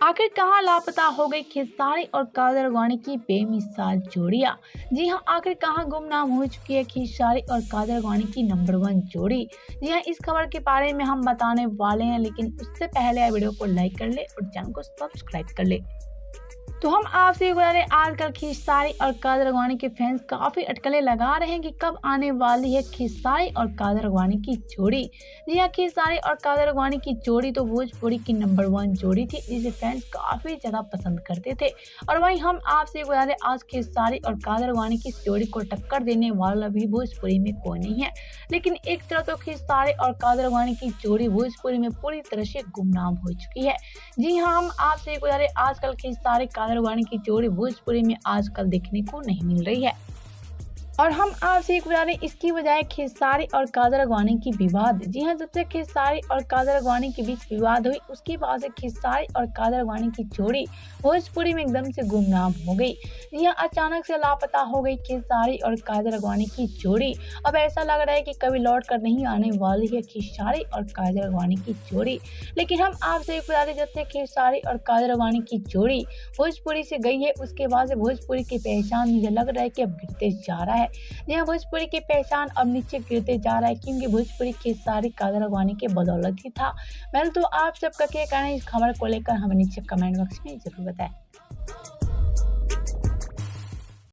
आखिर कहाँ लापता हो गई खेसारी और कादर अडवाणी की बेमिसाल जोड़ियां। जी हां, आखिर कहाँ गुमनाम हो चुकी है खेसारी और कादर अडवाणी की नंबर 1 जोड़ी। जी हां, इस खबर के बारे में हम बताने वाले हैं, लेकिन उससे पहले वीडियो को लाइक कर ले और चैनल को सब्सक्राइब कर ले। तो हम आपसे ये बता रहे हैं, आजकल खेसारी और कादर अडवाणी के फैंस काफी अटकलें लगा रहे हैं कि कब आने वाली है खेसारी और कादर अडवाणी की जोड़ी। जी हाँ, खेसारी और कादर अडवाणी की जोड़ी तो भोजपुरी की नंबर 1 जोड़ी थी, जिसे फैंस काफी ज्यादा पसंद करते थे। और वहीं हम आपसे ये बता रहे हैं, आज खेसारी और कादर अडवाणी की जोड़ी को टक्कर देने वाला भी भोजपुरी में कोई नहीं है। लेकिन एक तरह तो खेसारी और कादर अडवाणी की जोड़ी भोजपुरी में पूरी तरह से गुमनाम हो चुकी है। जी हाँ, हम आपसे ये बता रहे हैं, आजकल खेसारी कादर अडवाणी की जोड़ी भोजपुरी में आजकल देखने को नहीं मिल रही है। और हम आपसे एक बता रहे हैं, इसकी बजाय खेसारी और कादर अडवाणी की विवाद। जी हाँ, जब से खेसारी और कादर अडवाणी के बीच विवाद हुई, उसके बाद से खेसारी और कादर अडवाणी की जोड़ी भोजपुरी में एकदम से गुमनाम हो गई। जी हाँ, अचानक से लापता हो गई खेसारी और कादर अडवाणी की जोड़ी। अब ऐसा लग रहा है कि कभी लौट कर नहीं आने वाली है खेसारी और कादर अडवाणी की जोड़ी। लेकिन हम आपसे एक बता रहे, जब से खेसारी और कादर अडवाणी की जोड़ी भोजपुरी से गई है, उसके बाद से भोजपुरी की पहचान मुझे लग रहा है कि अब गिरते जा रहा है। जी हाँ, भोजपुरी की पहचान अब नीचे गिरते जा रहा है, क्योंकि भोजपुरी खेसारी कादर अडवाणी के बदौलत ही था। वेल, तो आप सबका क्या कहना है इस खबर को लेकर, हमें नीचे कमेंट बॉक्स में जरूर बताएं।